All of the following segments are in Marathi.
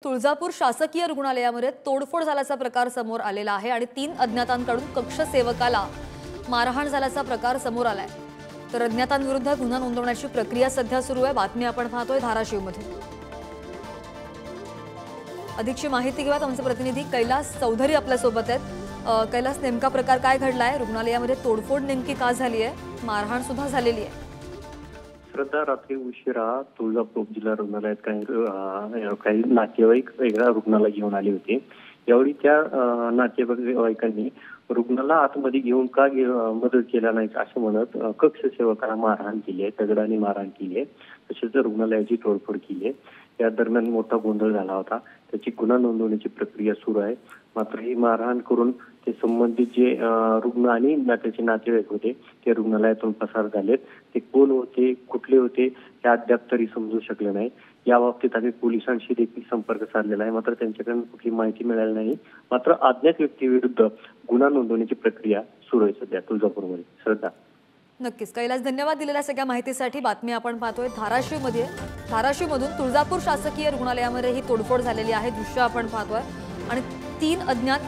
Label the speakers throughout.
Speaker 1: तुळजापूर शासकीय रुग्णालयामध्ये तोडफोड झाल्याचा प्रकार समोर आलेला आहे आणि 3 अज्ञातांकडून कक्ष सेवकाला मारहाण झाल्याचा प्रकार समोर आलाय। तर अज्ञातांविरुद्ध गुन्हा नोंदवण्याची प्रक्रिया सध्या सुरू आहे। बातमी आपण पाहतोय धाराशिवमधून। अधिकची माहिती घेऊयात आमचे प्रतिनिधी कैलास चौधरी आपल्या सोबत आहेत। कैलास, नेमका प्रकार काय घडलाय? रुग्णालयामध्ये तोडफोड नेमकी का झाली आहे? मारहाण सुद्धा झालेली आहे।
Speaker 2: श्रद्धा, रात्री उशिरा तुळजापूर जिल्हा रुग्णालयात काही नातेवाईक वेगळ्या रुग्णाला घेऊन आले होते। यावेळी त्या नातेवाईकांनी रुग्णाला आतमध्ये घेऊन मदत केला नाही असं म्हणत कक्ष सेवकाला मारहाण केली आहे, दगडाने मारहाण केली आहे, तसेच रुग्णालयाची तोडफोड केली आहे। या दरम्यान मोठा गोंधळ झाला होता। त्याची गुन्हा नोंदवण्याची प्रक्रिया सुरू आहे। मात्र ही मारहाण करून ते संबंधित जे रुग्ण आणि त्याचे नातेवाईक होते ते रुग्णालयातून पसार झालेत। ते कोण होते, कुठले होते हे अद्याप तरी समजू शकले नाही। या बाबतीत आम्ही पोलिसांशी देखील संपर्क साधलेला आहे, मात्र त्यांच्याकडून कुठली माहिती मिळाली नाही। मात्र अज्ञात व्यक्तीविरुद्ध गुन्हा नोंदवण्याची प्रक्रिया सुरू आहे सध्या तुळजापूरमध्ये। श्रद्धा,
Speaker 1: नक्कीच कैलास, धन्यवाद दिलेल्या सगळ्या माहितीसाठी। बातमी आपण पाहतोय धाराशिवमधून तुळजापूर शासकीय रुग्णालयामध्ये ही तोडफोड झालेली आहे। दृश्य आपण पाहतोय आणि 3 अज्ञात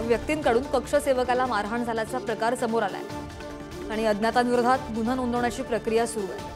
Speaker 1: व्यक्तींकडून कक्ष सेवकाला मारहाण झाल्याचा प्रकार समोर आलाय आणि अज्ञातांविरोधात गुन्हा नोंदवण्याची प्रक्रिया सुरू आहे।